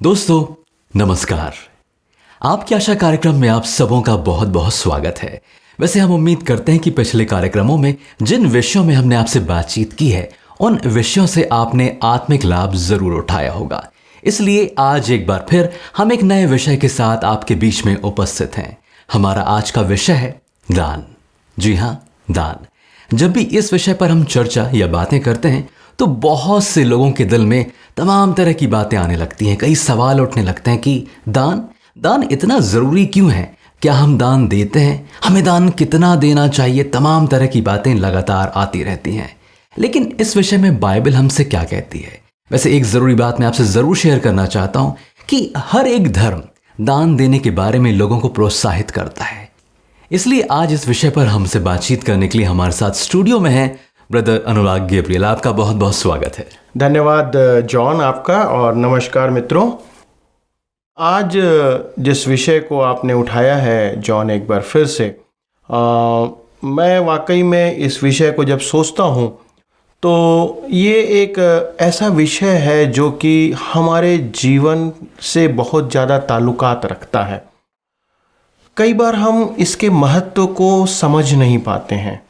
दोस्तों नमस्कार। आपकी आशा कार्यक्रम में आप सबों का बहुत बहुत स्वागत है। वैसे हम उम्मीद करते हैं कि पिछले कार्यक्रमों में जिन विषयों में हमने आपसे बातचीत की है उन विषयों से आपने आत्मिक लाभ जरूर उठाया होगा। इसलिए आज एक बार फिर हम एक नए विषय के साथ आपके बीच में उपस्थित हैं। हमारा आज का विषय है दान। जी हाँ, दान। जब भी इस विषय पर हम चर्चा या बातें करते हैं तो बहुत से लोगों के दिल में तमाम तरह की बातें आने लगती हैं। कई सवाल उठने लगते हैं कि दान इतना ज़रूरी क्यों है? क्या हम दान देते हैं? हमें दान कितना देना चाहिए? तमाम तरह की बातें लगातार आती रहती हैं। लेकिन इस विषय में बाइबल हमसे क्या कहती है? वैसे एक ज़रूरी बात मैं आपसे ज़रूर शेयर करना चाहता हूँ कि हर एक धर्म दान देने के बारे में लोगों को प्रोत्साहित करता है। इसलिए आज इस विषय पर हमसे बातचीत करने के लिए हमारे साथ स्टूडियो में है ब्रदर अनुराग गैब्रियल। आपका बहुत बहुत स्वागत है। धन्यवाद जॉन आपका, और नमस्कार मित्रों। आज जिस विषय को आपने उठाया है जॉन, एक बार फिर से मैं वाकई में इस विषय को जब सोचता हूँ तो ये एक ऐसा विषय है जो कि हमारे जीवन से बहुत ज़्यादा ताल्लुकात रखता है। कई बार हम इसके महत्व को समझ नहीं पाते हैं,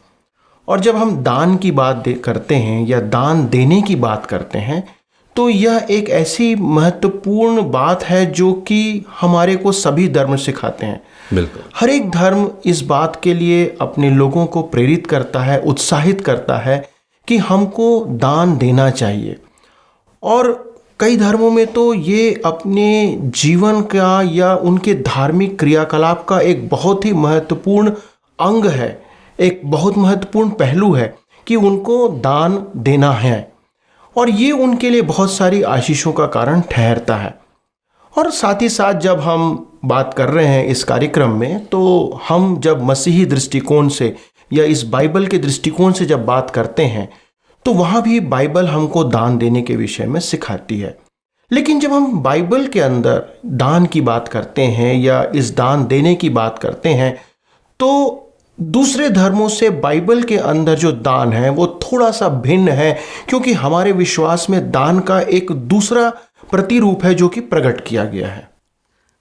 और जब हम दान की बात करते हैं या दान देने की बात करते हैं तो यह एक ऐसी महत्वपूर्ण बात है जो कि हमारे को सभी धर्म सिखाते हैं। बिल्कुल। हर एक धर्म इस बात के लिए अपने लोगों को प्रेरित करता है, उत्साहित करता है कि हमको दान देना चाहिए। और कई धर्मों में तो ये अपने जीवन का या उनके धार्मिक क्रियाकलाप का एक बहुत ही महत्वपूर्ण अंग है, एक बहुत महत्वपूर्ण पहलू है कि उनको दान देना है, और ये उनके लिए बहुत सारी आशीषों का कारण ठहरता है। और साथ ही साथ जब हम बात कर रहे हैं इस कार्यक्रम में, तो हम जब मसीही दृष्टिकोण से या इस बाइबल के दृष्टिकोण से जब बात करते हैं तो वहाँ भी बाइबल हमको दान देने के विषय में सिखाती है। लेकिन जब हम बाइबल के अंदर दान की बात करते हैं या इस दान देने की बात करते हैं तो दूसरे धर्मों से बाइबल के अंदर जो दान है वो थोड़ा सा भिन्न है, क्योंकि हमारे विश्वास में दान का एक दूसरा प्रतिरूप है जो कि प्रकट किया गया है।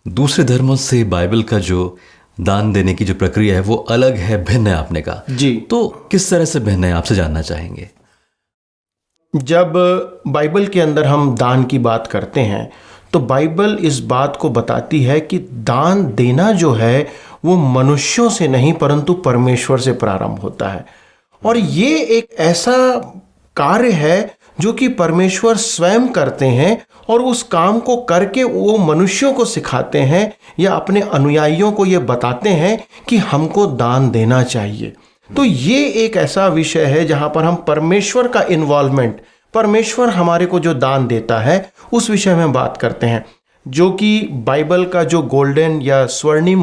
दूसरे धर्मों से बाइबल का जो दान देने की जो प्रक्रिया है वो अलग है, भिन्न है, आपने कहा। जी। तो किस तरह से भिन्न है, आपसे जानना चाहेंगे। जब बाइबल के अंदर हम दान की बात करते हैं तो बाइबल इस बात को बताती है कि दान देना जो है वो मनुष्यों से नहीं परंतु परमेश्वर से प्रारंभ होता है। और ये एक ऐसा कार्य है जो कि परमेश्वर स्वयं करते हैं, और उस काम को करके वो मनुष्यों को सिखाते हैं या अपने अनुयायियों को ये बताते हैं कि हमको दान देना चाहिए। तो ये एक ऐसा विषय है जहाँ पर हम परमेश्वर का इन्वॉल्वमेंट, परमेश्वर हमारे को जो दान देता है उस विषय में बात करते हैं, जो कि बाइबल का जो गोल्डन या स्वर्णिम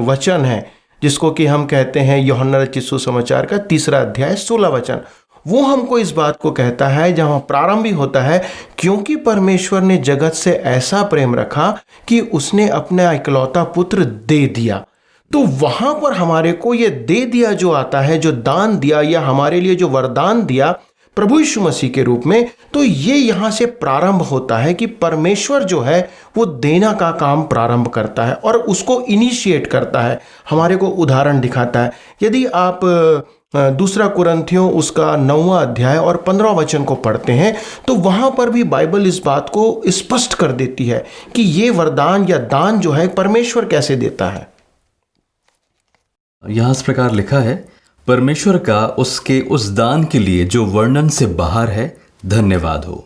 वचन है, जिसको कि हम कहते हैं यूहन्ना रचित सुसमाचार का 3 अध्याय 16 वचन, वो हमको इस बात को कहता है, जहाँ प्रारंभ ही होता है, क्योंकि परमेश्वर ने जगत से ऐसा प्रेम रखा कि उसने अपना इकलौता पुत्र दे दिया। तो वहाँ पर हमारे को ये दे दिया जो आता है, जो दान दिया या हमारे लिए जो वरदान दिया प्रभु यीशु मसीह के रूप में, तो ये यहाँ से प्रारंभ होता है कि परमेश्वर जो है वो देना का काम प्रारंभ करता है और उसको इनिशिएट करता है, हमारे को उदाहरण दिखाता है। यदि आप 2 कुरिन्थियों उसका 9वां अध्याय और 15वां वचन को पढ़ते हैं तो वहाँ पर भी बाइबल इस बात को स्पष्ट कर देती है कि ये वरदान या दान जो है परमेश्वर कैसे देता है। यहाँ इस प्रकार लिखा है, परमेश्वर का उसके उस दान के लिए जो वर्णन से बाहर है धन्यवाद हो।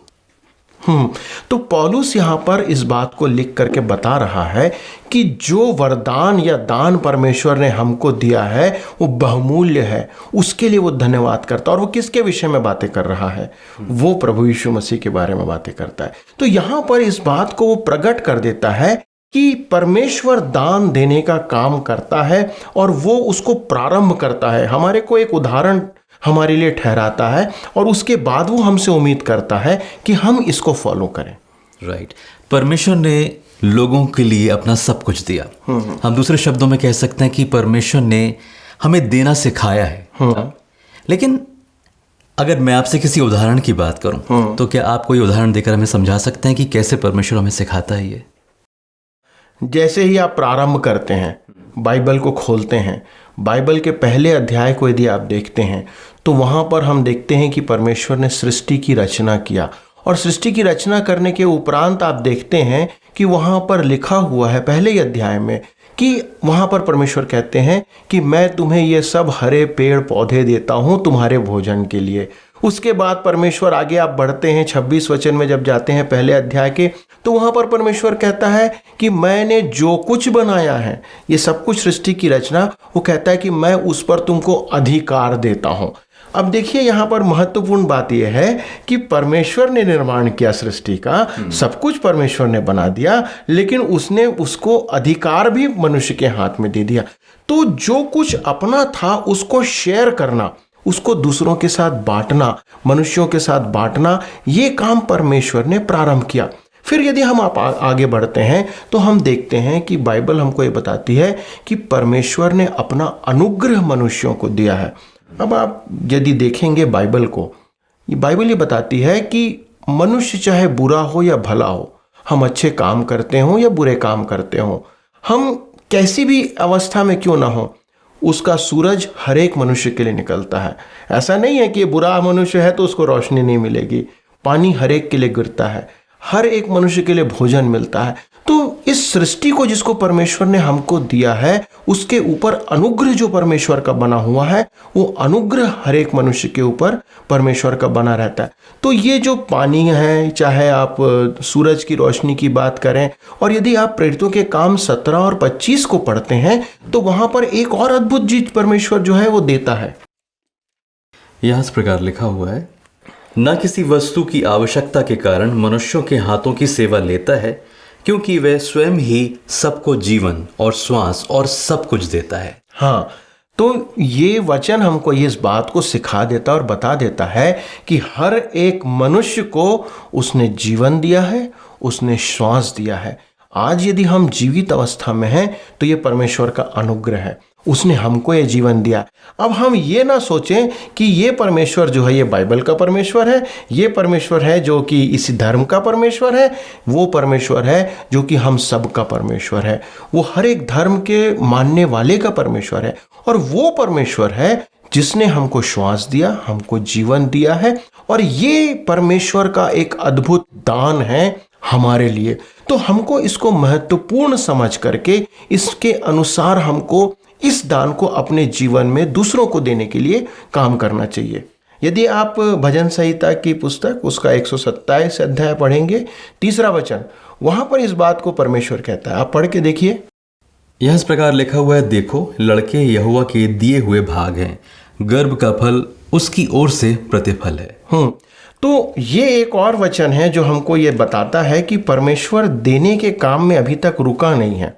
तो पौलुस यहाँ पर इस बात को लिख करके बता रहा है कि जो वरदान या दान परमेश्वर ने हमको दिया है वो बहुमूल्य है, उसके लिए वो धन्यवाद करता है। और वो किसके विषय में बातें कर रहा है? वो प्रभु यीशु मसीह के बारे में बातें करता है। तो यहाँ पर इस बात को वो प्रकट कर देता है कि परमेश्वर दान देने का काम करता है और वो उसको प्रारंभ करता है, हमारे को एक उदाहरण हमारे लिए ठहराता है, और उसके बाद वो हमसे उम्मीद करता है कि हम इसको फॉलो करें। राइट। परमेश्वर ने लोगों के लिए अपना सब कुछ दिया। हम दूसरे शब्दों में कह सकते हैं कि परमेश्वर ने हमें देना सिखाया है। लेकिन अगर मैं आपसे किसी उदाहरण की बात करूं तो क्या आप कोई उदाहरण देकर हमें समझा सकते हैं कि कैसे परमेश्वर हमें सिखाता है ये? जैसे ही आप प्रारंभ करते हैं, बाइबल को खोलते हैं, बाइबल के पहले अध्याय को यदि आप देखते हैं तो वहाँ पर हम देखते हैं कि परमेश्वर ने सृष्टि की रचना किया, और सृष्टि की रचना करने के उपरांत आप देखते हैं कि वहाँ पर लिखा हुआ है पहले ही अध्याय में कि वहाँ पर परमेश्वर कहते हैं कि मैं तुम्हें ये सब हरे पेड़ पौधे देता हूँ तुम्हारे भोजन के लिए। उसके बाद परमेश्वर आगे आप बढ़ते हैं 26 वचन में जब जाते हैं पहले अध्याय के, तो वहाँ पर परमेश्वर कहता है कि मैंने जो कुछ बनाया है, ये सब कुछ सृष्टि की रचना, वो कहता है कि मैं उस पर तुमको अधिकार देता हूँ। अब देखिए यहाँ पर महत्वपूर्ण बात यह है कि परमेश्वर ने निर्माण किया सृष्टि का, सब कुछ परमेश्वर ने बना दिया, लेकिन उसने उसको अधिकार भी मनुष्य के हाथ में दे दिया। तो जो कुछ अपना था उसको शेयर करना, उसको दूसरों के साथ बांटना, मनुष्यों के साथ बांटना, ये काम परमेश्वर ने प्रारंभ किया। फिर यदि हम आगे बढ़ते हैं तो हम देखते हैं कि बाइबल हमको ये बताती है कि परमेश्वर ने अपना अनुग्रह मनुष्यों को दिया है। अब आप यदि देखेंगे बाइबल को, ये बाइबल ये बताती है कि मनुष्य चाहे बुरा हो या भला हो, हम अच्छे काम करते हों या बुरे काम करते हों, हम कैसी भी अवस्था में क्यों ना हो, उसका सूरज हर एक मनुष्य के लिए निकलता है। ऐसा नहीं है कि बुरा मनुष्य है तो उसको रोशनी नहीं मिलेगी। पानी हर एक के लिए गिरता है, हर एक मनुष्य के लिए भोजन मिलता है। तो इस सृष्टि को जिसको परमेश्वर ने हमको दिया है, उसके ऊपर अनुग्रह जो परमेश्वर का बना हुआ है, वो अनुग्रह हर एक मनुष्य के ऊपर परमेश्वर का बना रहता है। तो ये जो पानी है, चाहे आप सूरज की रोशनी की बात करें, और यदि आप प्रेरितों के काम 17 और 25 को पढ़ते हैं तो वहां पर एक और अद्भुत चीज परमेश्वर जो है वो देता है। यह इस प्रकार लिखा हुआ है, न किसी वस्तु की आवश्यकता के कारण मनुष्यों के हाथों की सेवा लेता है, क्योंकि वह स्वयं ही सबको जीवन और श्वास और सब कुछ देता है। हाँ, तो ये वचन हमको इस बात को सिखा देता और बता देता है कि हर एक मनुष्य को उसने जीवन दिया है, उसने श्वास दिया है। आज यदि हम जीवित अवस्था में हैं तो ये परमेश्वर का अनुग्रह है, उसने हमको ये जीवन दिया। अब हम ये ना सोचें कि ये परमेश्वर जो है ये बाइबल का परमेश्वर है, ये परमेश्वर है जो कि इस धर्म का परमेश्वर है, वो परमेश्वर है जो कि हम सब का परमेश्वर है, वो हर एक धर्म के मानने वाले का परमेश्वर है, और वो परमेश्वर है जिसने हमको श्वास दिया, हमको जीवन दिया है, और ये परमेश्वर का एक अद्भुत दान है हमारे लिए। तो हमको इसको महत्वपूर्ण समझ करके इसके अनुसार हमको इस दान को अपने जीवन में दूसरों को देने के लिए काम करना चाहिए। यदि आप भजन संहिता की पुस्तक उसका 127 अध्याय पढ़ेंगे, 3 वचन, वहां पर इस बात को परमेश्वर कहता है, आप पढ़ के देखिए। यह इस प्रकार लिखा हुआ है, देखो लड़के यहोवा के दिए हुए भाग हैं, गर्भ का फल उसकी ओर से प्रतिफल है। तो ये एक और वचन है जो हमको ये बताता है कि परमेश्वर देने के काम में अभी तक रुका नहीं है।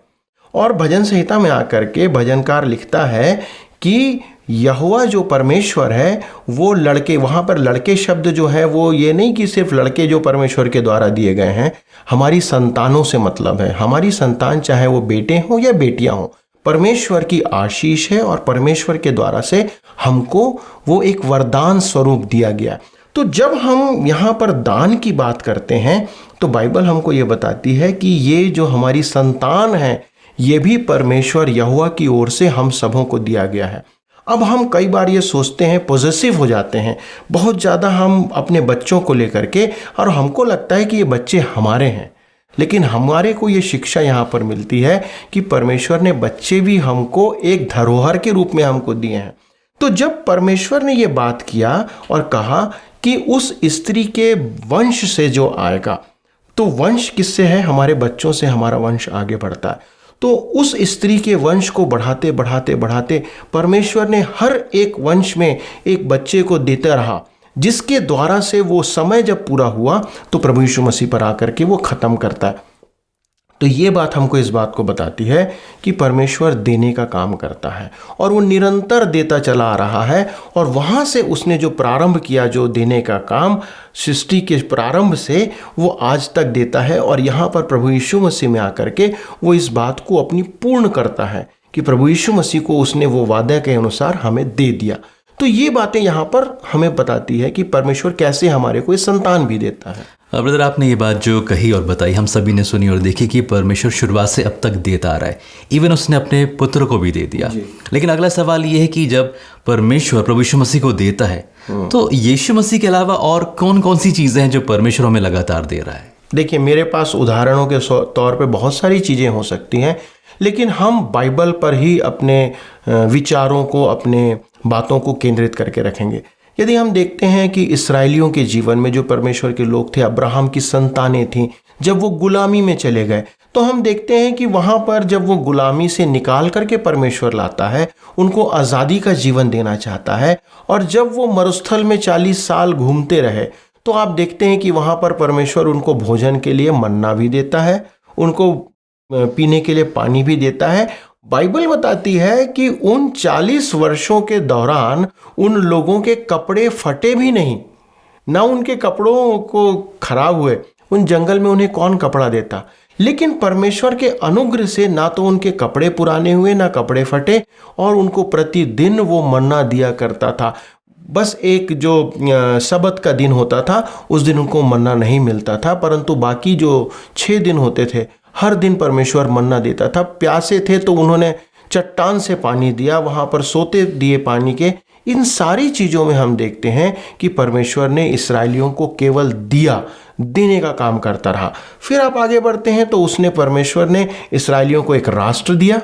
और भजन संहिता में आकर के भजनकार लिखता है कि यहोवा जो परमेश्वर है वो लड़के, वहाँ पर लड़के शब्द जो है वो ये नहीं कि सिर्फ लड़के जो परमेश्वर के द्वारा दिए गए हैं, हमारी संतानों से मतलब है। हमारी संतान चाहे वो बेटे हों या बेटियां हों, परमेश्वर की आशीष है और परमेश्वर के द्वारा से हमको वो एक वरदान स्वरूप दिया गया। तो जब हम यहाँ पर दान की बात करते हैं तो बाइबल हमको ये बताती है कि ये जो हमारी संतान है ये भी परमेश्वर यहोवा की ओर से हम सबों को दिया गया है। अब हम कई बार ये सोचते हैं, पॉजेसिव हो जाते हैं बहुत ज़्यादा हम अपने बच्चों को लेकर के, और हमको लगता है कि ये बच्चे हमारे हैं। लेकिन हमारे को ये शिक्षा यहाँ पर मिलती है कि परमेश्वर ने बच्चे भी हमको एक धरोहर के रूप में हमको दिए हैं। तो जब परमेश्वर ने ये बात किया और कहा कि उस स्त्री के वंश से जो आएगा, तो वंश किससे है? हमारे बच्चों से हमारा वंश आगे बढ़ता है। तो उस स्त्री के वंश को बढ़ाते बढ़ाते बढ़ाते परमेश्वर ने हर एक वंश में एक बच्चे को देता रहा, जिसके द्वारा से वो समय जब पूरा हुआ तो प्रभु यीशु मसीह पर आकर के वो खत्म करता है। तो ये बात हमको इस बात को बताती है कि परमेश्वर देने का काम करता है और वो निरंतर देता चला आ रहा है। और वहाँ से उसने जो प्रारंभ किया, जो देने का काम सृष्टि के प्रारंभ से, वो आज तक देता है। और यहाँ पर प्रभु यीशु मसीह में आकर के वो इस बात को अपनी पूर्ण करता है कि प्रभु यीशु मसीह को उसने वो वादा के अनुसार हमें दे दिया। तो ये बातें यहाँ पर हमें बताती है कि परमेश्वर कैसे हमारे को संतान भी देता है। ब्रदर, आपने ये बात जो कही और बताई हम सभी ने सुनी और देखी कि परमेश्वर शुरुआत से अब तक देता आ रहा है, इवन उसने अपने पुत्र को भी दे दिया। लेकिन अगला सवाल ये है कि जब परमेश्वर प्रभु यीशु मसीह को देता है तो यीशु मसीह के अलावा और कौन कौन सी चीज़ें हैं जो परमेश्वर हमें लगातार दे रहा है? देखिए, मेरे पास उदाहरणों के तौर पे बहुत सारी चीज़ें हो सकती हैं, लेकिन हम बाइबल पर ही अपने विचारों को, अपने बातों को केंद्रित करके रखेंगे। यदि हम देखते हैं कि इस्राएलियों के जीवन में जो परमेश्वर के लोग थे, अब्राहम की संतानें थीं, जब वो गुलामी में चले गए तो हम देखते हैं कि वहाँ पर जब वो गुलामी से निकाल करके परमेश्वर लाता है, उनको आज़ादी का जीवन देना चाहता है। और जब वो मरुस्थल में 40 साल घूमते रहे तो आप देखते हैं कि वहाँ पर परमेश्वर उनको भोजन के लिए मन्ना भी देता है, उनको पीने के लिए पानी भी देता है। बाइबल बताती है कि उन 40 वर्षों के दौरान उन लोगों के कपड़े फटे भी नहीं, ना उनके कपड़ों को खराब हुए। उन जंगल में उन्हें कौन कपड़ा देता, लेकिन परमेश्वर के अनुग्रह से ना तो उनके कपड़े पुराने हुए, ना कपड़े फटे, और उनको प्रतिदिन वो मन्ना दिया करता था। बस एक जो सबत का दिन होता था उस दिन उनको मन्ना नहीं मिलता था, परंतु बाकी जो 6 दिन होते थे हर दिन परमेश्वर मन्ना देता था। प्यासे थे तो उन्होंने चट्टान से पानी दिया, वहाँ पर सोते दिए पानी के। इन सारी चीज़ों में हम देखते हैं कि परमेश्वर ने इस्राएलियों को केवल देने का काम करता रहा। फिर आप आगे बढ़ते हैं तो उसने परमेश्वर ने इस्राएलियों को एक राष्ट्र दिया।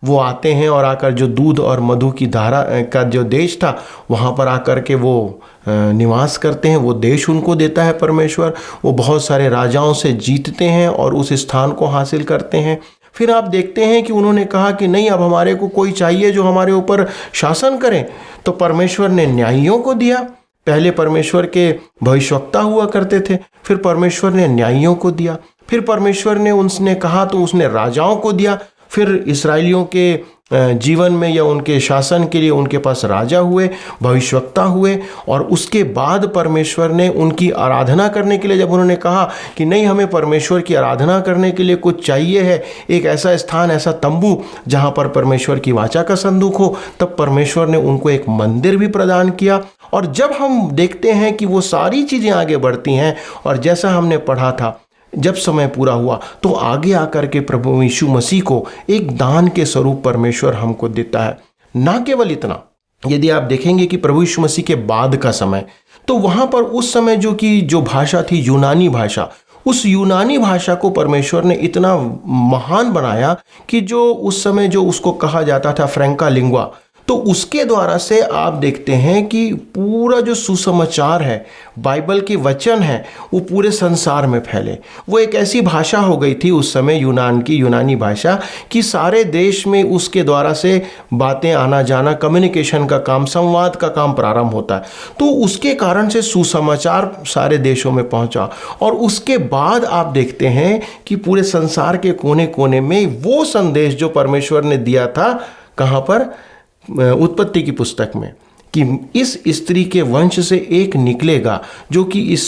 वो आते हैं और आकर जो दूध और मधु की धारा का जो देश था वहाँ पर आकर के वो निवास करते हैं। वो देश उनको देता है परमेश्वर। वो बहुत सारे राजाओं से जीतते हैं और उस स्थान को हासिल करते हैं। फिर आप देखते हैं कि उन्होंने कहा कि नहीं, अब हमारे को कोई चाहिए जो हमारे ऊपर शासन करें, तो परमेश्वर ने न्यायियों को दिया। पहले परमेश्वर के भविष्यवक्ता हुआ करते थे, फिर परमेश्वर ने न्यायियों को दिया। फिर परमेश्वर ने उसने कहा तो उसने राजाओं को दिया। फिर इस्राएलियों के जीवन में या उनके शासन के लिए उनके पास राजा हुए, भविष्यवक्ता हुए। और उसके बाद परमेश्वर ने उनकी आराधना करने के लिए जब उन्होंने कहा कि नहीं, हमें परमेश्वर की आराधना करने के लिए कुछ चाहिए है, एक ऐसा स्थान, ऐसा तंबू जहाँ पर परमेश्वर की वाचा का संदूक हो, तब परमेश्वर ने उनको एक मंदिर भी प्रदान किया। और जब हम देखते हैं कि वो सारी चीज़ें आगे बढ़ती हैं और जैसा हमने पढ़ा था, जब समय पूरा हुआ तो आगे आकर के प्रभु यीशु मसीह को एक दान के स्वरूप परमेश्वर हमको देता है। ना केवल इतना, यदि आप देखेंगे कि प्रभु यीशु मसीह के बाद का समय, तो वहाँ पर उस समय जो भाषा थी यूनानी भाषा, उस यूनानी भाषा को परमेश्वर ने इतना महान बनाया कि जो उस समय जो उसको कहा जाता था फ्रैंका लिंग्वा, तो उसके द्वारा से आप देखते हैं कि पूरा जो सुसमाचार है, बाइबल के वचन है, वो पूरे संसार में फैले। वो एक ऐसी भाषा हो गई थी उस समय, यूनानी भाषा, कि सारे देश में उसके द्वारा से बातें आना जाना, कम्युनिकेशन का काम, संवाद का काम प्रारंभ होता है। तो उसके कारण से सुसमाचार सारे देशों में पहुंचा। और उसके बाद आप देखते हैं कि पूरे संसार के कोने कोने में वो संदेश जो परमेश्वर ने दिया था, कहाँ पर? उत्पत्ति की पुस्तक में, कि इस स्त्री के वंश से एक निकलेगा जो कि इस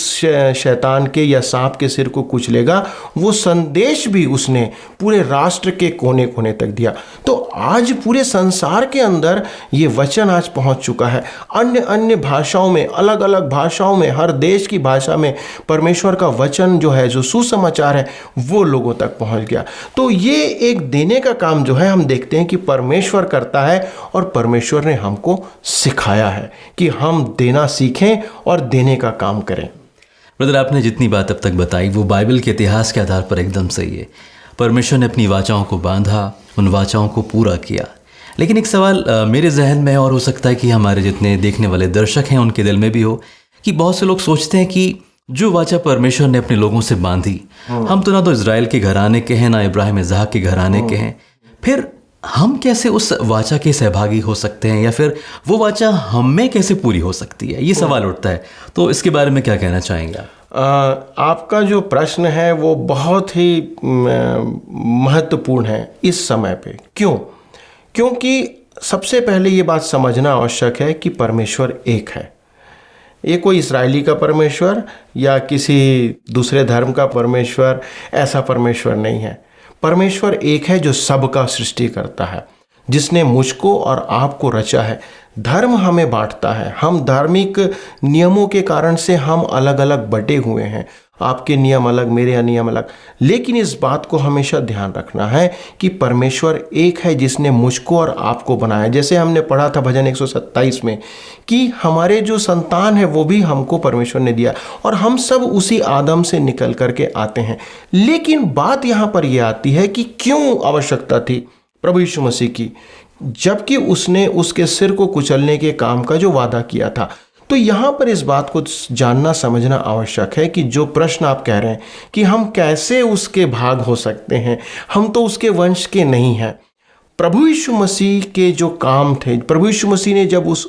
शैतान के या सांप के सिर को कुचलेगा। वो संदेश भी उसने पूरे राष्ट्र के कोने कोने तक दिया। तो आज पूरे संसार के अंदर ये वचन आज पहुंच चुका है। अन्य अन्य भाषाओं में, अलग अलग भाषाओं में, हर देश की भाषा में परमेश्वर का वचन जो है, जो सुसमाचार है, वो लोगों तक पहुंच गया। तो ये एक देने का काम जो है हम देखते हैं कि परमेश्वर करता है, और परमेश्वर ने हमको सिखाया है कि हम देना सीखें और देने का काम करें। ब्रदर, आपने जितनी बात अब तक बताई वो बाइबल के इतिहास के आधार पर एकदम सही है। परमेश्वर ने अपनी वाचाओं को बांधा, उन वाचाओं को पूरा किया। लेकिन एक सवाल मेरे जहन में, और हो सकता है कि हमारे जितने देखने वाले दर्शक हैं उनके दिल में भी हो, कि बहुत से लोग सोचते हैं कि जो वाचा परमेश्वर ने अपने लोगों से बांधी, हम तो ना तो इजराइल के घराने के हैं, ना इब्राहिम इसहाक के घराने के हैं, फिर हम कैसे उस वाचा के सहभागी हो सकते हैं, या फिर वो वाचा हम में कैसे पूरी हो सकती है? ये सवाल उठता है। तो इसके बारे में क्या कहना चाहेंगे? आपका जो प्रश्न है वो बहुत ही महत्वपूर्ण है इस समय पे। क्यों? क्योंकि सबसे पहले ये बात समझना आवश्यक है कि परमेश्वर एक है। ये कोई इस्राएली का परमेश्वर या किसी दूसरे धर्म का परमेश्वर, ऐसा परमेश्वर नहीं है। परमेश्वर एक है जो सबका सृष्टि करता है, जिसने मुझको और आपको रचा है। धर्म हमें बांटता है। हम धार्मिक नियमों के कारण से हम अलग अलग बटे हुए हैं, आपके नियम अलग, मेरे नियम अलग। लेकिन इस बात को हमेशा ध्यान रखना है कि परमेश्वर एक है जिसने मुझको और आपको बनाया। जैसे हमने पढ़ा था भजन 127 में कि हमारे जो संतान है वो भी हमको परमेश्वर ने दिया और हम सब उसी आदम से निकल करके आते हैं। लेकिन बात यहाँ पर यह आती है कि क्यों आवश्यकता थी प्रभु यीशु मसीह की, जबकि उसने उसके सिर को कुचलने के काम का जो वादा किया था। तो यहाँ पर इस बात को जानना समझना आवश्यक है कि जो प्रश्न आप कह रहे हैं कि हम कैसे उसके भाग हो सकते हैं, हम तो उसके वंश के नहीं हैं। प्रभु यीशु मसीह के जो काम थे, प्रभु यीशु मसीह ने जब उस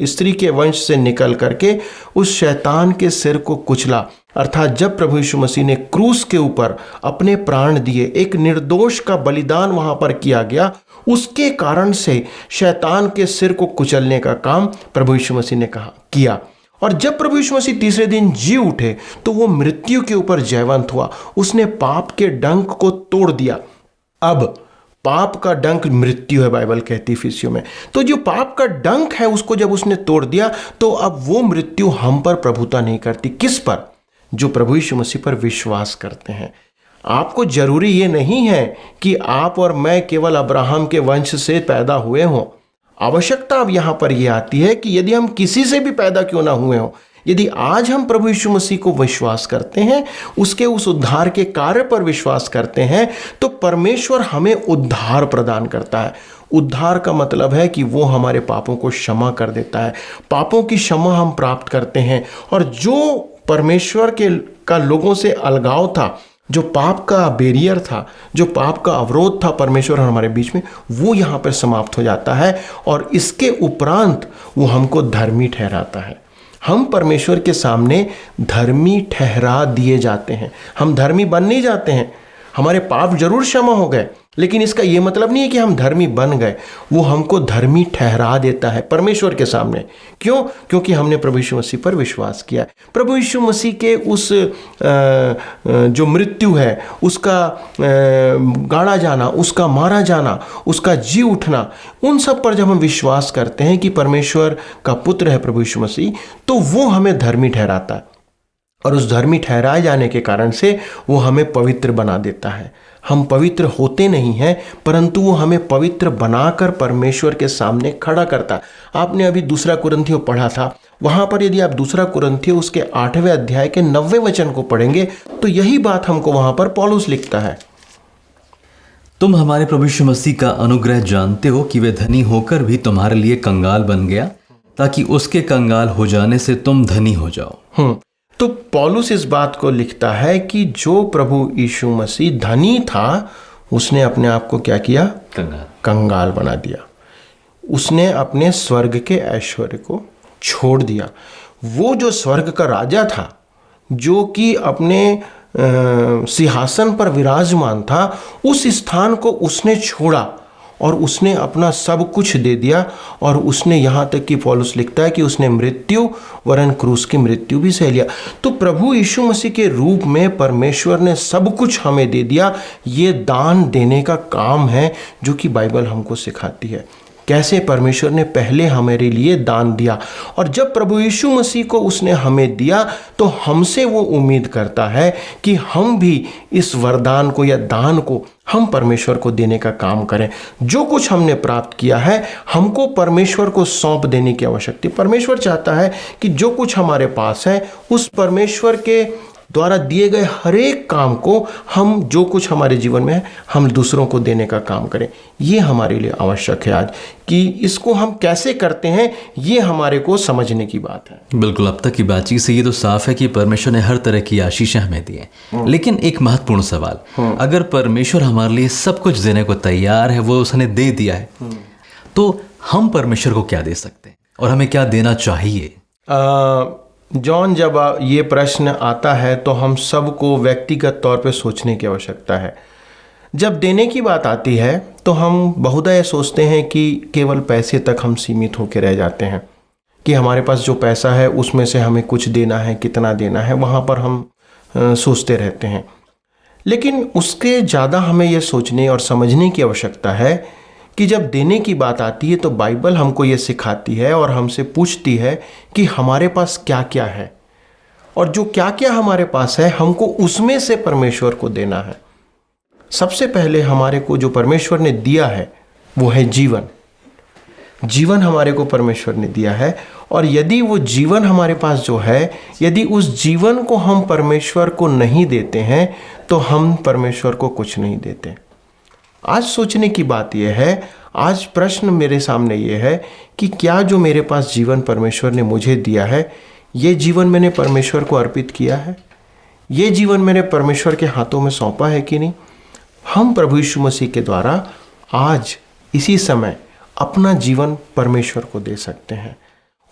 स्त्री के वंश से निकल करके उस शैतान के सिर को कुचला, अर्थात जब प्रभु यीशु मसीह ने क्रूस के ऊपर अपने प्राण दिए, एक निर्दोष का बलिदान वहां पर किया गया, उसके कारण से शैतान के सिर को कुचलने का काम प्रभु यीशु मसीह ने किया। और जब प्रभु यीशु मसीह तीसरे दिन जी उठे तो वो मृत्यु के ऊपर जयवंत हुआ, उसने पाप के डंक को तोड़ दिया। अब पाप का डंक मृत्यु है, बाइबल कहती है इफिसियों में। तो जो पाप का डंक है उसको जब उसने तोड़ दिया तो अब वो मृत्यु हम पर प्रभुता नहीं करती। किस पर? जो प्रभु यीशु मसीह पर विश्वास करते हैं। आपको जरूरी ये नहीं है कि आप और मैं केवल अब्राहम के वंश से पैदा हुए हों। आवश्यकता अब यहाँ पर यह आती है कि यदि हम किसी से भी पैदा क्यों ना हुए हों, यदि आज हम प्रभु यीशु मसीह को विश्वास करते हैं, उसके उस उद्धार के कार्य पर विश्वास करते हैं, तो परमेश्वर हमें उद्धार प्रदान करता है। उद्धार का मतलब है कि वो हमारे पापों को क्षमा कर देता है, पापों की क्षमा हम प्राप्त करते हैं। और जो परमेश्वर का लोगों से अलगाव था, जो पाप का बैरियर था, जो पाप का अवरोध था परमेश्वर और हमारे बीच में, वो यहाँ पर समाप्त हो जाता है। और इसके उपरांत वो हमको धर्मी ठहराता है। हम परमेश्वर के सामने धर्मी ठहरा दिए जाते हैं। हम धर्मी बन नहीं जाते हैं, हमारे पाप जरूर क्षमा हो गए, लेकिन इसका ये मतलब नहीं है कि हम धर्मी बन गए। वो हमको धर्मी ठहरा देता है परमेश्वर के सामने। क्यों? क्योंकि हमने प्रभु यीशु मसीह पर विश्वास किया है। प्रभु यीशु मसीह के उस जो मृत्यु है, उसका गाड़ा जाना, उसका मारा जाना, उसका जी उठना, उन सब पर जब हम विश्वास करते हैं कि परमेश्वर का पुत्र है प्रभु यीशु मसीह, तो वो हमें धर्मी ठहराता है। और उस धर्मी ठहराए जाने के कारण से वो हमें पवित्र बना देता है। हम पवित्र होते नहीं हैं, परंतु वो हमें पवित्र बनाकर परमेश्वर के सामने खड़ा करता है। आपने अभी 2 कुरिन्थियों पढ़ा था, वहाँ पर यदि आप 2 कुरिन्थियों उसके 8वें अध्याय के 90वें वचन को पढ़ेंगे तो यही बात हमको वहाँ पर पौलुस लिखता है। तुम हमारे प्रभु यीशु मसीह का अनुग्रह जानते हो कि वे धनी होकर भी तुम्हारे लिए कंगाल बन गया, ताकि उसके कंगाल हो जाने से तुम धनी हो जाओ। तो पौलुस इस बात को लिखता है कि जो प्रभु यीशु मसीह धनी था, उसने अपने आप को क्या किया? कंगाल बना दिया। उसने अपने स्वर्ग के ऐश्वर्य को छोड़ दिया। वो जो स्वर्ग का राजा था, जो कि अपने सिंहासन पर विराजमान था, उस स्थान को उसने छोड़ा और उसने अपना सब कुछ दे दिया। और उसने यहाँ तक कि पौलुस लिखता है कि उसने मृत्यु वरन क्रूस की मृत्यु भी सह लिया। तो प्रभु यीशु मसीह के रूप में परमेश्वर ने सब कुछ हमें दे दिया। ये दान देने का काम है जो कि बाइबल हमको सिखाती है। कैसे परमेश्वर ने पहले हमारे लिए दान दिया, और जब प्रभु यीशु मसीह को उसने हमें दिया तो हमसे वो उम्मीद करता है कि हम भी इस वरदान को या दान को हम परमेश्वर को देने का काम करें। जो कुछ हमने प्राप्त किया है हमको परमेश्वर को सौंप देने की आवश्यकता है। परमेश्वर चाहता है कि जो कुछ हमारे पास है उस परमेश्वर के द्वारा दिए गए हर एक काम को हम, जो कुछ हमारे जीवन में है, हम दूसरों को देने का काम करें। ये हमारे लिए आवश्यक है आज, कि इसको हम कैसे करते हैं ये हमारे को समझने की बात है। बिल्कुल, अब तक की बातचीत से ये तो साफ है कि परमेश्वर ने हर तरह की आशीषें हमें दी हैं। लेकिन एक महत्वपूर्ण सवाल, अगर परमेश्वर हमारे लिए सब कुछ देने को तैयार है, वो उसने दे दिया है, तो हम परमेश्वर को क्या दे सकते हैं और हमें क्या देना चाहिए? जॉन, जब ये प्रश्न आता है तो हम सबको व्यक्तिगत तौर पे सोचने की आवश्यकता है। जब देने की बात आती है तो हम बहुधा ये सोचते हैं कि केवल पैसे तक हम सीमित होकर रह जाते हैं, कि हमारे पास जो पैसा है उसमें से हमें कुछ देना है, कितना देना है, वहाँ पर हम सोचते रहते हैं। लेकिन उसके ज़्यादा हमें यह सोचने और समझने की आवश्यकता है कि जब देने की बात आती है तो बाइबल हमको ये सिखाती है और हमसे पूछती है कि हमारे पास क्या क्या है, और जो क्या क्या हमारे पास है हमको उसमें से परमेश्वर को देना है। सबसे पहले हमारे को जो परमेश्वर ने दिया है वो है जीवन। जीवन हमारे को परमेश्वर ने दिया है, और यदि वो जीवन हमारे पास जो है, यदि उस जीवन को हम परमेश्वर को नहीं देते हैं तो हम परमेश्वर को कुछ नहीं देते। आज सोचने की बात यह है, आज प्रश्न मेरे सामने ये है कि क्या जो मेरे पास जीवन परमेश्वर ने मुझे दिया है, ये जीवन मैंने परमेश्वर को अर्पित किया है? ये जीवन मैंने परमेश्वर के हाथों में सौंपा है कि नहीं? हम प्रभु यीशु मसीह के द्वारा आज इसी समय अपना जीवन परमेश्वर को दे सकते हैं,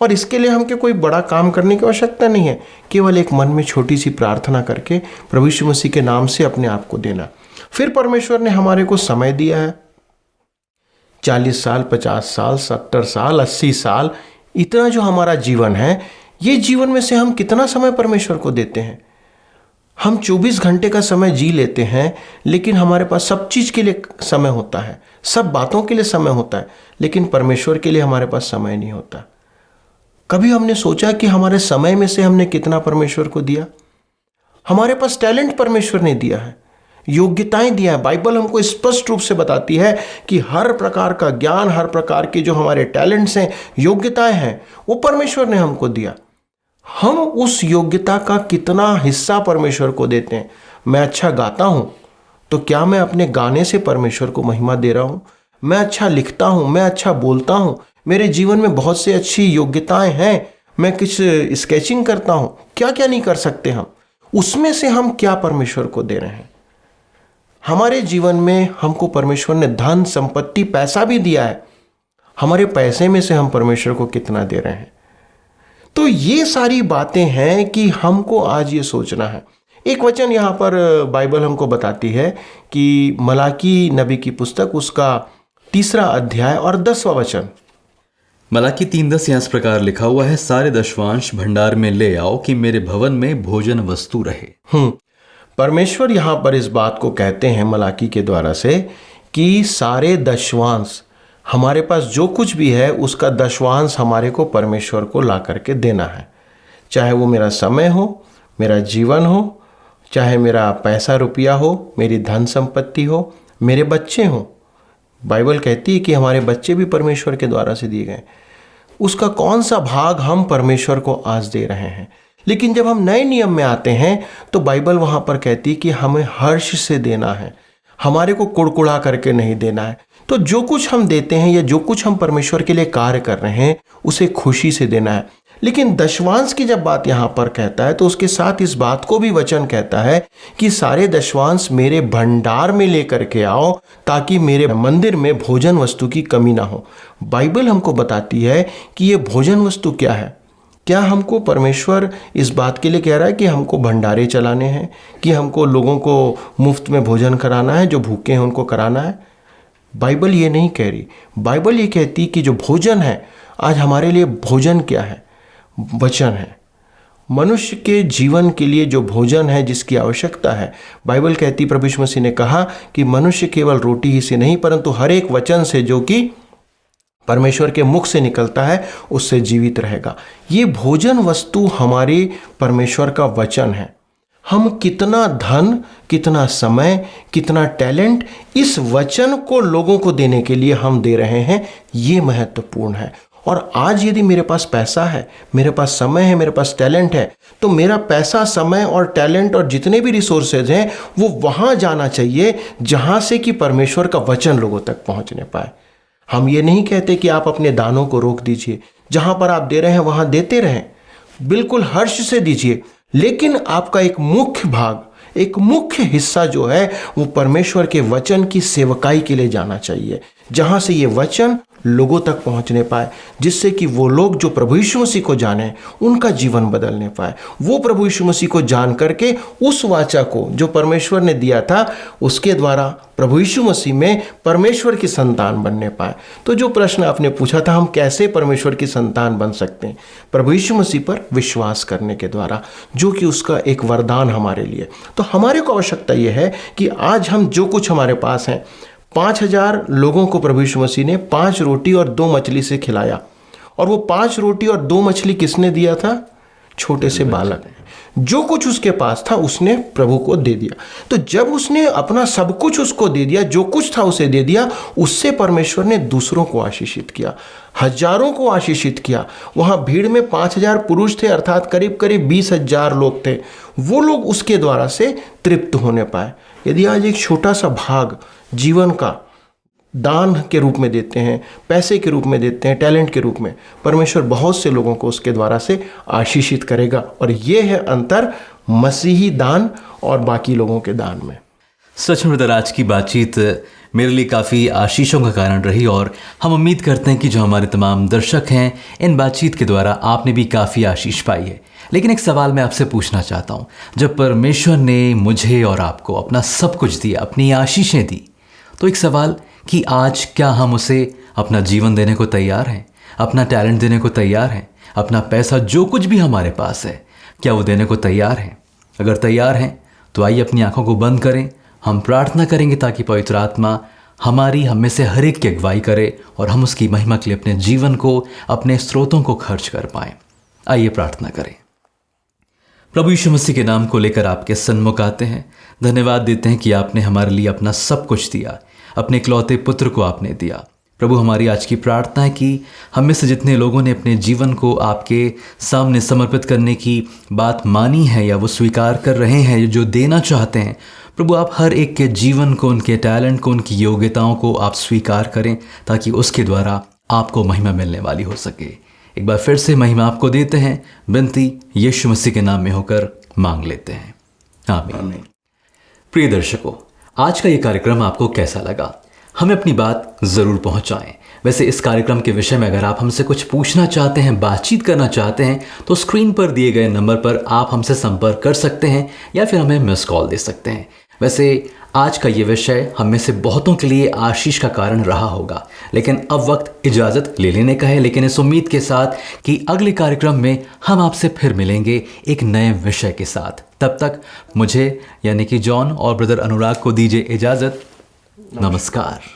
और इसके लिए हमके कोई बड़ा काम करने की आवश्यकता नहीं है। केवल एक मन में छोटी सी प्रार्थना करके प्रभु यीशु मसीह के नाम से अपने आप को देना। फिर परमेश्वर ने हमारे को समय दिया है, 40 साल, 50 साल, 70 साल, 80 साल, इतना जो हमारा जीवन है, ये जीवन में से हम कितना समय परमेश्वर को देते हैं? हम 24 घंटे का समय जी लेते हैं, लेकिन हमारे पास सब चीज़ के लिए समय होता है, सब बातों के लिए समय होता है, लेकिन परमेश्वर के लिए हमारे पास समय नहीं होता। कभी हमने सोचा कि हमारे समय में से हमने कितना परमेश्वर को दिया? हमारे पास टैलेंट परमेश्वर ने दिया है, योग्यताएं दिया है। बाइबल हमको स्पष्ट रूप से बताती है कि हर प्रकार का ज्ञान, हर प्रकार के जो हमारे टैलेंट्स हैं, योग्यताएं हैं, वो परमेश्वर ने हमको दिया। हम उस योग्यता का कितना हिस्सा परमेश्वर को देते हैं? मैं अच्छा गाता हूं तो क्या मैं अपने गाने से परमेश्वर को महिमा दे रहा हूं? मैं अच्छा लिखता हूं, मैं अच्छा बोलता हूं, मेरे जीवन में बहुत सी अच्छी योग्यताएं हैं, मैं कुछ स्केचिंग करता हूं, क्या क्या नहीं कर सकते हम? उसमें से हम क्या परमेश्वर को दे रहे हैं? हमारे जीवन में हमको परमेश्वर ने धन, संपत्ति, पैसा भी दिया है। हमारे पैसे में से हम परमेश्वर को कितना दे रहे हैं? तो ये सारी बातें हैं कि हमको आज ये सोचना है। एक वचन यहाँ पर बाइबल हमको बताती है कि मलाकी नबी की पुस्तक, उसका 3 अध्याय और 10वां वचन। मलाकी 3:10 यहाँ इस प्रकार लिखा हुआ है, सारे दशवांश भंडार में ले आओ कि मेरे भवन में भोजन वस्तु रहे। परमेश्वर यहाँ पर इस बात को कहते हैं मलाकी के द्वारा से कि सारे दशवांश, हमारे पास जो कुछ भी है उसका दशवांश हमारे को परमेश्वर को ला करके देना है। चाहे वो मेरा समय हो, मेरा जीवन हो, चाहे मेरा पैसा रुपया हो, मेरी धन संपत्ति हो, मेरे बच्चे हों। बाइबल कहती है कि हमारे बच्चे भी परमेश्वर के द्वारा से दिए गए। उसका कौन सा भाग हम परमेश्वर को आज दे रहे हैं? लेकिन जब हम नए नियम में आते हैं तो बाइबल वहाँ पर कहती है कि हमें हर्ष से देना है, हमारे को कुड़कुड़ा करके नहीं देना है। तो जो कुछ हम देते हैं या जो कुछ हम परमेश्वर के लिए कार्य कर रहे हैं उसे खुशी से देना है। लेकिन दशवांश की जब बात यहाँ पर कहता है तो उसके साथ इस बात को भी वचन कहता है कि सारे दशवांश मेरे भंडार में लेकर के आओ ताकि मेरे मंदिर में भोजन वस्तु की कमी ना हो। बाइबल हमको बताती है कि ये भोजन वस्तु क्या है। क्या हमको परमेश्वर इस बात के लिए कह रहा है कि हमको भंडारे चलाने हैं, कि हमको लोगों को मुफ्त में भोजन कराना है, जो भूखे हैं उनको कराना है? बाइबल ये नहीं कह रही। बाइबल ये कहती कि जो भोजन है, आज हमारे लिए भोजन क्या है? वचन है। मनुष्य के जीवन के लिए जो भोजन है, जिसकी आवश्यकता है, बाइबल कहती, प्रभु यीशु मसीह ने कहा कि मनुष्य केवल रोटी ही से नहीं परंतु हर एक वचन से जो कि परमेश्वर के मुख से निकलता है उससे जीवित रहेगा। ये भोजन वस्तु हमारे परमेश्वर का वचन है। हम कितना धन, कितना समय, कितना टैलेंट इस वचन को लोगों को देने के लिए हम दे रहे हैं, ये महत्वपूर्ण है। और आज यदि मेरे पास पैसा है, मेरे पास समय है, मेरे पास टैलेंट है, तो मेरा पैसा, समय और टैलेंट और जितने भी रिसोर्सेज हैं वो वहाँ जाना चाहिए जहाँ से कि परमेश्वर का वचन लोगों तक पहुँचने पाए। हम ये नहीं कहते कि आप अपने दानों को रोक दीजिए, जहाँ पर आप दे रहे हैं वहाँ देते रहें, बिल्कुल हर्ष से दीजिए, लेकिन आपका एक मुख्य भाग, एक मुख्य हिस्सा जो है वो परमेश्वर के वचन की सेवकाई के लिए जाना चाहिए, जहाँ से ये वचन लोगों तक पहुंचने पाए, जिससे कि वो लोग जो प्रभु यीशु मसीह को जाने, उनका जीवन बदलने पाए। वो प्रभु यीशु मसीह को जान करके उस वाचा को जो परमेश्वर ने दिया था, उसके द्वारा प्रभु यीशु मसीह में परमेश्वर की संतान बनने पाए। तो जो प्रश्न आपने पूछा था, हम कैसे परमेश्वर की संतान बन सकते हैं? प्रभु यीशु मसीह पर विश्वास करने के द्वारा, जो कि उसका एक वरदान हमारे लिए। तो हमारे को आवश्यकता यह है कि आज हम जो कुछ हमारे पास है, 5,000 लोगों को प्रभु यीशु मसीह ने 5 रोटी और 2 मछली से खिलाया। और वो 5 रोटी और 2 मछली किसने दिया था? छोटे से बालक ने। जो कुछ उसके पास था उसने प्रभु को दे दिया। तो जब उसने अपना सब कुछ उसको दे दिया, जो कुछ था उसे दे दिया, उससे परमेश्वर ने दूसरों को आशीषित किया, हजारों को आशीषित किया। वहाँ भीड़ में 5,000 पुरुष थे, अर्थात करीब करीब 20,000 लोग थे। वो लोग उसके द्वारा से तृप्त होने पाए। यदि आज एक छोटा सा भाग जीवन का दान के रूप में देते हैं, पैसे के रूप में देते हैं, टैलेंट के रूप में, परमेश्वर बहुत से लोगों को उसके द्वारा से आशीषित करेगा। और ये है अंतर मसीही दान और बाकी लोगों के दान में। सच में ब्रदर, आज की बातचीत मेरे लिए काफ़ी आशीषों का कारण रही और हम उम्मीद करते हैं कि जो हमारे तमाम दर्शक हैं, इन बातचीत के द्वारा आपने भी काफ़ी आशीष पाई है। लेकिन एक सवाल मैं आपसे पूछना चाहता हूँ, जब परमेश्वर ने मुझे और आपको अपना सब कुछ दिया, अपनी आशीषें दी, तो एक सवाल कि आज क्या हम उसे अपना जीवन देने को तैयार हैं, अपना टैलेंट देने को तैयार हैं, अपना पैसा, जो कुछ भी हमारे पास है, क्या वो देने को तैयार हैं? अगर तैयार हैं तो आइए अपनी आंखों को बंद करें, हम प्रार्थना करेंगे ताकि पवित्र आत्मा हम में से हर एक की अगुवाई करे और हम उसकी महिमा के लिए अपने जीवन को, अपने स्रोतों को खर्च कर पाएं। आइए प्रार्थना करें। प्रभु यीशु मसीह के नाम को लेकर आपके सन्मुख आते हैं, धन्यवाद देते हैं कि आपने हमारे लिए अपना सब कुछ दिया, अपने इकलौते पुत्र को आपने दिया। प्रभु, हमारी आज की प्रार्थना है कि हम में से जितने लोगों ने अपने जीवन को आपके सामने समर्पित करने की बात मानी है या वो स्वीकार कर रहे हैं, जो देना चाहते हैं, प्रभु आप हर एक के जीवन को, उनके टैलेंट को, उनकी योग्यताओं को आप स्वीकार करें ताकि उसके द्वारा आपको महिमा मिलने वाली हो सके। एक बार फिर से महिमा आपको देते हैं, विनती यीशु मसीह के नाम में होकर मांग लेते हैं, आमीन। प्रिय दर्शकों, आज का ये कार्यक्रम आपको कैसा लगा? हमें अपनी बात ज़रूर पहुंचाएं। वैसे इस कार्यक्रम के विषय में अगर आप हमसे कुछ पूछना चाहते हैं, बातचीत करना चाहते हैं, तो स्क्रीन पर दिए गए नंबर पर आप हमसे संपर्क कर सकते हैं या फिर हमें मिस कॉल दे सकते हैं। वैसे आज का ये विषय हम में से बहुतों के लिए आशीष का कारण रहा होगा, लेकिन अब वक्त इजाज़त ले लेने का है, लेकिन इस उम्मीद के साथ कि अगले कार्यक्रम में हम आपसे फिर मिलेंगे एक नए विषय के साथ। तब तक मुझे यानी कि जॉन और ब्रदर अनुराग को दीजिए इजाज़त। नमस्कार।